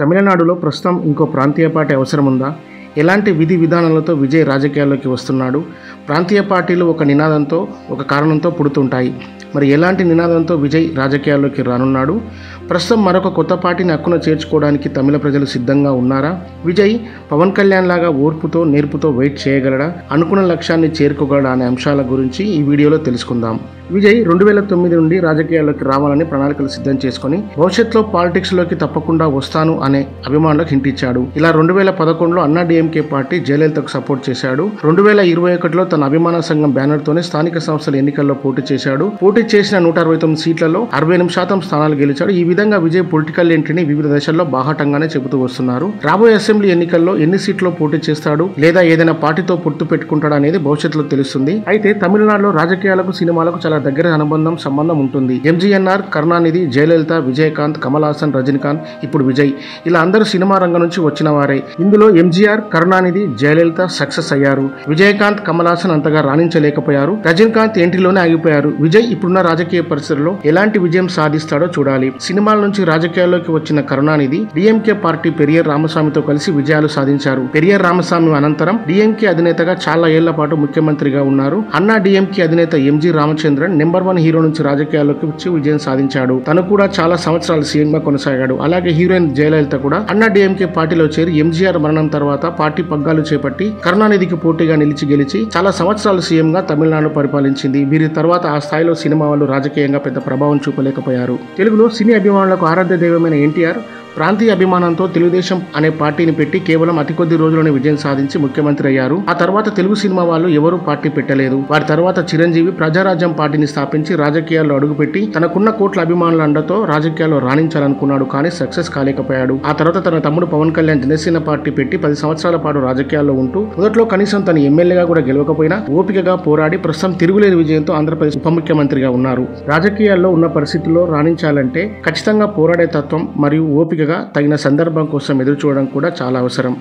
తమిళనాడులో ప్రస్తుతం ఇంకో ప్రాంతీయ పార్టీ అవసరం ఉందా? ఎలాంటి విధి విధానాలతో విజయ్ రాజకీయాల్లోకి వస్తున్నాడు? ప్రాంతీయ పార్టీలు ఒక నినాదంతో, ఒక కారణంతో పుడుతుంటాయి. మరి ఎలాంటి నినాదంతో విజయ్ రాజకీయాల్లోకి రానున్నాడు? ప్రస్తుతం మరొక కొత్త పార్టీని హక్కున చేర్చుకోవడానికి తమిళ ప్రజలు సిద్ధంగా ఉన్నారా? విజయ్ పవన్ కళ్యాణ్ లాగా ఓర్పుతో, నేర్పుతో వెయిట్ చేయగలడా? అనుకున్న లక్ష్యాన్ని చేరుకోగలడా అనే అంశాల గురించి ఈ వీడియోలో తెలుసుకుందాం. విజయ్ 2009 నుండి రాజకీయాల్లోకి రావాలని ప్రణాళికలు సిద్ధం చేసుకుని భవిష్యత్తులో పాలిటిక్స్లోకి తప్పకుండా వస్తాను అనే అభిమానులకు హింట్ ఇచ్చాడు. ఇలా 2011లో అన్నా డిఎంకే పార్టీ జయలలితకు సపోర్ట్ చేశాడు. 2021లో తన అభిమాన సంఘం బ్యానర్తోనే స్థానిక సంస్థల ఎన్నికల్లో పోటీ చేశాడు. పోటీ చేసిన 169 సీట్లలో 68% స్థానాలు గెలిచాడు. ఈ విధంగా విజయ్ పొలిటికల్ ఎంట్రీని వివిధ దశల్లో బాహాటంగానే చెబుతూ వస్తున్నారు. రాబోయే అసెంబ్లీ ఎన్నికల్లో ఎన్ని సీట్లో పోటీ చేస్తాడు, లేదా ఏదైనా పార్టీతో పొత్తు పెట్టుకుంటాడు అనేది భవిష్యత్తులో తెలుస్తుంది. అయితే తమిళనాడులో రాజకీయాలకు, సినిమాలకు చాలా దగ్గర సంబంధం ఉంటుంది. ఎంజీఎన్ఆర్, కరుణానిధి, జయలలిత, విజయకాంత్, కమల్ హాసన్, రజనీకాంత్, ఇప్పుడు విజయ్, ఇలా అందరూ సినిమా రంగం నుంచి వచ్చిన వారే. ఇందులో ఎంజీఆర్, కరుణానిధి, జయలలిత సక్సెస్ అయ్యారు. విజయకాంత్, కమల్ హాసన్ అంతగా రాణించలేకపోయారు. రజనీకాంత్ ఎంట్రీలోనే ఆగిపోయారు. విజయ్ ఇప్పుడున్న రాజకీయ పరిస్థితుల్లో ఎలాంటి విజయం సాధిస్తాడో చూడాలి. సినిమాల నుంచి రాజకీయాల్లోకి వచ్చిన కరుణానిధి డిఎంకే పార్టీ పెరియర్ రామస్వామితో కలిసి విజయాలు సాధించారు. పెరియర్ రామస్వామి అనంతరం డిఎంకే అధినేతగా చాలా ఏళ్ల పాటు ముఖ్యమంత్రిగా ఉన్నారు. అన్నా డిఎంకే అధినేత ఎంజీ రామచంద్రన్ నెంబర్ 1 హీరో నుంచి రాజకీయాల్లోకి వచ్చి విజయం సాధించాడు. తను కూడా చాలా సంవత్సరాలు సీఎం గా కొనసాగాడు. అలాగే హీరోయిన్ జయలలిత కూడా అన్నా డిఎంకే పార్టీలో చేరి ఎంజీఆర్ మరణం తర్వాత పార్టీ పగ్గాలు చేపట్టి కరుణానిధికి పోటీగా నిలిచి గెలిచి చాలా సంవత్సరాలు సీఎం గా తమిళనాడు పరిపాలించింది. వీరి తర్వాత ఆ స్థాయిలో సినిమా వాళ్ళు రాజకీయంగా పెద్ద ప్రభావం చూపలేకపోయారు. తెలుగులో సినీ అభిమానులకు ఆరాధ్య దైవమైన ఎన్టీఆర్ ప్రాంతీయ అభిమానంతో తెలుగుదేశం అనే పార్టీని పెట్టి కేవలం అతి కొద్ది రోజుల్లోనే విజయం సాధించి ముఖ్యమంత్రి అయ్యారు. ఆ తర్వాత తెలుగు సినిమా వాళ్ళు ఎవరూ పార్టీ పెట్టలేదు. వారి తర్వాత చిరంజీవి ప్రజారాజ్యం పార్టీని స్థాపించి రాజకీయాల్లో అడుగుపెట్టి తనకున్న కోట్ల అభిమానుల అండతో రాజకీయాల్లో రాణించాలనుకున్నాడు, కానీ సక్సెస్ కాలేకపోయాడు. ఆ తర్వాత తన తమ్ముడు పవన్ కళ్యాణ్ జనసేన పార్టీ పెట్టి 10 సంవత్సరాల పాటు రాజకీయాల్లో ఉంటూ మొదట్లో కనీసం తన ఎమ్మెల్యేగా కూడా గెలవకపోయినా ఓపికగా పోరాడి ప్రస్తుతం తిరుగులేని విజయంతో ఆంధ్రప్రదేశ్ ఉప ముఖ్యమంత్రిగా ఉన్నారు. రాజకీయాల్లో ఉన్న పరిస్థితుల్లో రాణించాలంటే ఖచ్చితంగా పోరాడే తత్వం మరియు ఓపిక తగిన సందర్భం కోసం ఎదురు చూడడం కూడా చాలా అవసరం.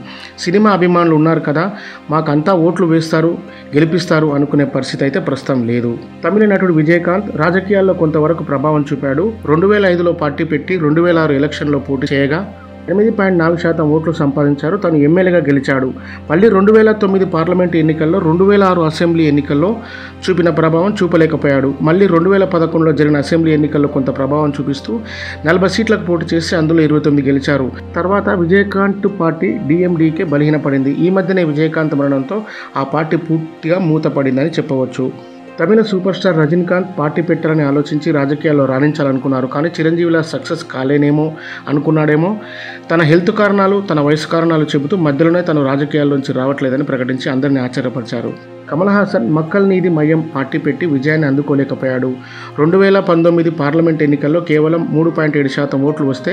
సినిమా అభిమానులు ఉన్నారు కదా, మాకంతా ఓట్లు వేస్తారు, గెలిపిస్తారు అనుకునే పరిస్థితి అయితే ప్రస్తుతం లేదు. తమిళ నటుడు విజయకాంత్ రాజకీయాల్లో కొంతవరకు ప్రభావం చూపాడు. 2005లో పార్టీ పెట్టి 2006 ఎలక్షన్లో పోటీ చేయగా 8.4% ఓట్లు సంపాదించారు. తను ఎమ్మెల్యేగా గెలిచాడు. మళ్ళీ 2009 పార్లమెంటు ఎన్నికల్లో, 2006 అసెంబ్లీ ఎన్నికల్లో చూపిన ప్రభావం చూపలేకపోయాడు. మళ్ళీ 2011లో జరిగిన అసెంబ్లీ ఎన్నికల్లో కొంత ప్రభావం చూపిస్తూ 40 సీట్లకు పోటీ చేసి అందులో 29 గెలిచారు. తర్వాత విజయకాంత్ పార్టీ డిఎండికే బలహీనపడింది. ఈ మధ్యనే విజయకాంత్ మరణంతో ఆ పార్టీ పూర్తిగా మూతపడిందని చెప్పవచ్చు. తమిళ సూపర్ స్టార్ రజనీకాంత్ పార్టీ పెట్టాలని ఆలోచించి రాజకీయాల్లో రాణించాలనుకున్నారు, కానీ చిరంజీవిలా సక్సెస్ కాలేనేమో అనుకున్నాడేమో. తన హెల్త్ కారణాలు, తన వయసు కారణాలు చెబుతూ మధ్యలోనే తను రాజకీయాల్లోంచి రావట్లేదని ప్రకటించి అందరినీ ఆశ్చర్యపరిచారు. కమల్ హాసన్ మక్కల్ నీది మయం పార్టీ పెట్టి విజయాన్ని అందుకోలేకపోయాడు. 2019 పార్లమెంట్ ఎన్నికల్లో కేవలం 3.7% ఓట్లు వస్తే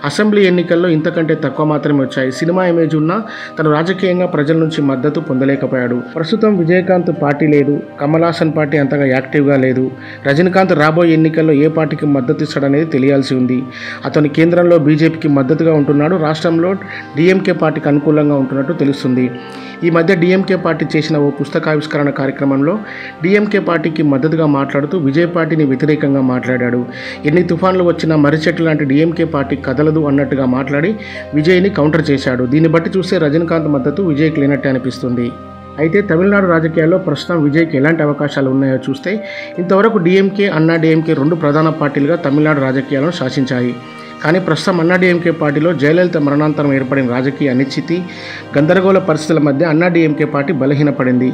అసెంబ్లీ ఎన్నికల్లో ఇంతకంటే తక్కువ మాత్రమే వచ్చాయి. సినిమా ఇమేజ్ ఉన్నా తను రాజకీయంగా ప్రజల నుంచి మద్దతు పొందలేకపోయాడు. ప్రస్తుతం విజయకాంత్ పార్టీ లేదు, కమల్ హాసన్ పార్టీ అంతగా యాక్టివ్గా లేదు. రజనీకాంత్ రాబోయే ఎన్నికల్లో ఏ పార్టీకి మద్దతు ఇస్తాడనేది తెలియాల్సి ఉంది. అతను కేంద్రంలో బీజేపీకి మద్దతుగా ఉంటున్నాడు, రాష్ట్రంలో డిఎంకే పార్టీకి అనుకూలంగా ఉంటున్నట్టు తెలుస్తుంది. ఈ మధ్య డిఎంకే పార్టీ చేసిన ఓ పుస్తకావిష్కరణ కార్యక్రమంలో డిఎంకే పార్టీకి మద్దతుగా మాట్లాడుతూ విజయ్ పార్టీని వ్యతిరేకంగా మాట్లాడాడు. ఎన్ని తుఫాన్లు వచ్చినా మర్రిచెట్టు లాంటి డిఎంకే పార్టీ కదలదు అన్నట్టుగా మాట్లాడి విజయ్ని కౌంటర్ చేశాడు. దీన్ని బట్టి చూస్తే రజనీకాంత్ మద్దతు విజయ్కి లేనట్టే అనిపిస్తుంది. అయితే తమిళనాడు రాజకీయాల్లో ప్రస్తుతం విజయ్కి ఎలాంటి అవకాశాలు ఉన్నాయో చూస్తే ఇంతవరకు డిఎంకే, అన్నా డిఎంకే 2 ప్రధాన పార్టీలుగా తమిళనాడు రాజకీయాలను శాసించాయి. కానీ ప్రస్తుతం అన్నా డిఎంకే పార్టీలో జయలలిత మరణాంతరం ఏర్పడిన రాజకీయ అనిశ్చితి, గందరగోళ పరిస్థితుల మధ్య అన్నా డిఎంకే పార్టీ బలహీనపడింది.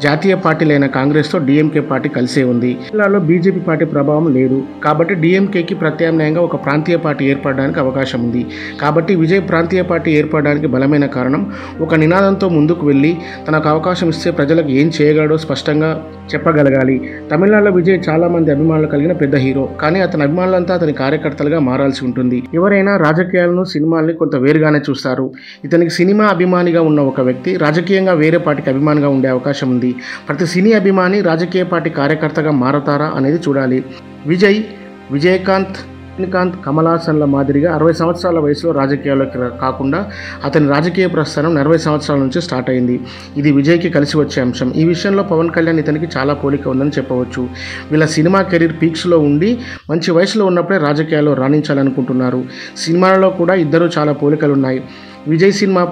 జాతీయ పార్టీలైన కాంగ్రెస్తో డిఎంకే పార్టీ కలిసే ఉంది. జిల్లాలో బీజేపీ పార్టీ ప్రభావం లేదు. కాబట్టి డిఎంకేకి ప్రత్యామ్నాయంగా ఒక ప్రాంతీయ పార్టీ ఏర్పడడానికి అవకాశం ఉంది. కాబట్టి విజయ్ ప్రాంతీయ పార్టీ ఏర్పడడానికి బలమైన కారణం ఒక నినాదంతో ముందుకు వెళ్ళి తనకు అవకాశం ఇస్తే ప్రజలకు ఏం చేయగలడో స్పష్టంగా చెప్పగలగాలి. తమిళనాడులో విజయ్ చాలా మంది అభిమానులు కలిగిన పెద్ద హీరో, కానీ అతని అభిమానులంతా అతని కార్యకర్తలుగా మారాల్సి ఉంటుంది. ఎవరైనా రాజకీయాలను, సినిమాల్ని కొంత వేరుగానే చూస్తారు. ఇతనికి సినిమా అభిమానిగా ఉన్న ఒక వ్యక్తి రాజకీయంగా వేరే పార్టీకి అభిమానిగా ఉండే అవకాశం ఉంది. ప్రతి సినీ అభిమాని రాజకీయ పార్టీ కార్యకర్తగా మారతారా అనేది చూడాలి. విజయ్, విజయకాంత్, రజనీకాంత్, కమల్ హాసన్ల మాదిరిగా 60 సంవత్సరాల వయసులో రాజకీయాల్లోకి కాకుండా అతని రాజకీయ ప్రస్థానం 40 సంవత్సరాల నుంచి స్టార్ట్ అయింది. ఇది విజయ్కి కలిసి వచ్చే అంశం. ఈ విషయంలో పవన్ కళ్యాణ్ ఇతనికి చాలా పోలిక ఉందని చెప్పవచ్చు. వీళ్ళ సినిమా కెరీర్ పీక్స్లో ఉండి మంచి వయసులో ఉన్నప్పుడే రాజకీయాల్లో రాణించాలనుకుంటున్నారు. సినిమాలలో కూడా ఇద్దరు చాలా పోలికలు ఉన్నాయి. విజయ్ సినిమా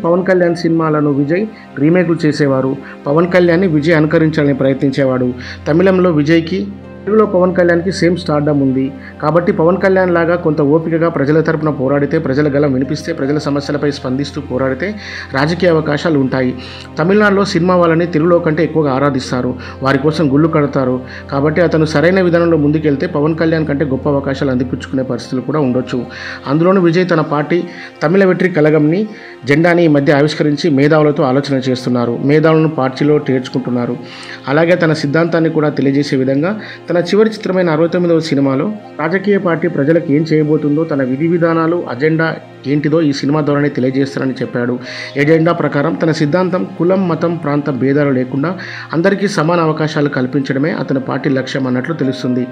పవన్ కళ్యాణ్ సినిమాలను విజయ్ రీమేక్లు చేసేవారు. పవన్ కళ్యాణ్ని విజయ్ అనుకరించాలని ప్రయత్నించేవాడు. తమిళంలో విజయ్కి, తెలుగులో పవన్ కళ్యాణ్కి సేమ్ స్టార్డమ్ ఉంది. కాబట్టి పవన్ కళ్యాణ్ లాగా కొంత ఓపికగా ప్రజల తరపున పోరాడితే, ప్రజల గలం వినిపిస్తే, ప్రజల సమస్యలపై స్పందిస్తూ పోరాడితే రాజకీయ అవకాశాలు ఉంటాయి. తమిళనాడులో సినిమా వాళ్ళని తెలుగులో కంటే ఎక్కువగా ఆరాధిస్తారు, వారి కోసం గుళ్ళు కడతారు. కాబట్టి అతను సరైన విధానంలో ముందుకెళ్తే పవన్ కళ్యాణ్ కంటే గొప్ప అవకాశాలు అందిపుచ్చుకునే పరిస్థితులు కూడా ఉండొచ్చు. అందులోనూ విజయ్ తన పార్టీ తమిళ వెట్రి కలగంని జెండాని ఈ మధ్య ఆవిష్కరించి మేధావులతో ఆలోచన చేస్తున్నారు. మేధావులను పార్టీలో చేర్చుకుంటున్నారు. అలాగే తన సిద్ధాంతాన్ని కూడా తెలియజేసే విధంగా తన చివరి చిత్రమైన 69వ సినిమాలో రాజకీయ పార్టీ ప్రజలకు ఏం చేయబోతుందో, తన విధి విధానాలు, అజెండా ఏంటిదో ఈ సినిమా ద్వారానే తెలియజేస్తారని చెప్పాడు. ఎజెండా ప్రకారం తన సిద్ధాంతం కులం, మతం, ప్రాంత భేదాలు లేకుండా అందరికీ సమాన అవకాశాలు కల్పించడమే అతని పార్టీ లక్ష్యం అన్నట్లు తెలుస్తుంది.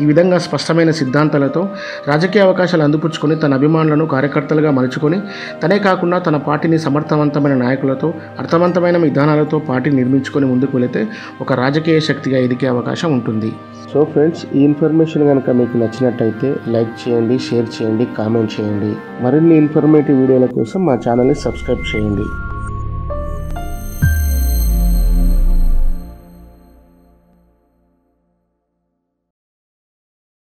ఈ విధంగా స్పష్టమైన సిద్ధాంతాలతో రాజకీయ అవకాశాలు అందిపుచ్చుకొని తన అభిమానులను కార్యకర్తలుగా మలుచుకొని, తనే కాకుండా తన పార్టీని సమర్థవంతమైన నాయకులతో, అర్థవంతమైన విధానాలతో పార్టీ నిర్మించుకొని ముందుకు వెళితే ఒక రాజకీయ శక్తిగా ఎదిగే అవకాశం ఉంటుంది. సో ఫ్రెండ్స్, ఈ ఇన్ఫర్మేషన్ కనుక మీకు నచ్చినట్టయితే లైక్ చేయండి, షేర్ చేయండి, కామెంట్ చేయండి. మరిన్ని ఇన్ఫర్మేటివ్ వీడియోల కోసం మా ఛానల్ని సబ్స్క్రైబ్ చేయండి.